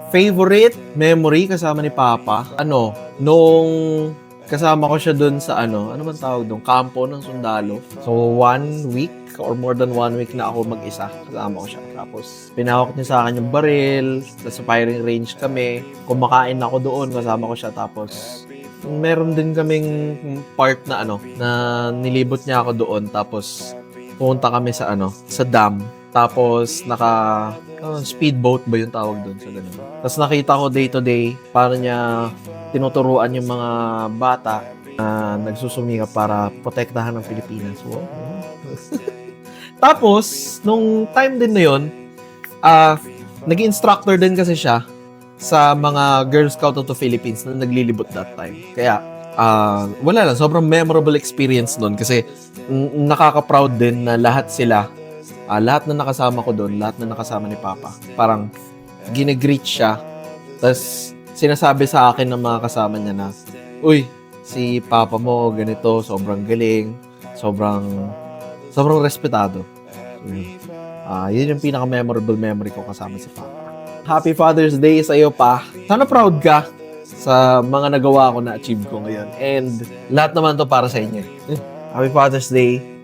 Favorite memory kasama ni Papa? Nung kasama ko siya doon sa ano man tawag doon? Kampo ng sundalo. So, 1 week or more than 1 week na ako mag-isa. Kasama ko siya. Tapos, pinahawak niya sa akin yung baril. Sa firing range kami. Kumakain ako doon. Kasama ko siya. Tapos, meron din kaming part na na nilibot niya ako doon. Tapos, pumunta kami sa sa dam. Tapos, speedboat ba yung tawag doon sa ganun. Tapos nakita ko day to day paano niya tinuturuan yung mga bata na nagsusumikap para protektahan ng Pilipinas. Wow. Tapos, nung time din na yun, naging instructor din kasi siya sa mga Girl Scout of the Philippines na naglilibot that time. Kaya, wala lang, sobrang memorable experience nun kasi nakaka-proud din na lahat sila, lahat na nakasama ko doon, lahat na nakasama ni Papa, parang ginigreet siya. Tapos, sinasabi sa akin ng mga kasama niya na, uy, si Papa mo ganito, sobrang galing, sobrang respetado. Yun yung pinaka-memorable memory ko kasama si Papa. Happy Father's Day sa iyo, Pa. Sana proud ka sa mga nagawa ko na achieve ko ngayon. And lahat naman to para sa inyo. Happy Father's Day.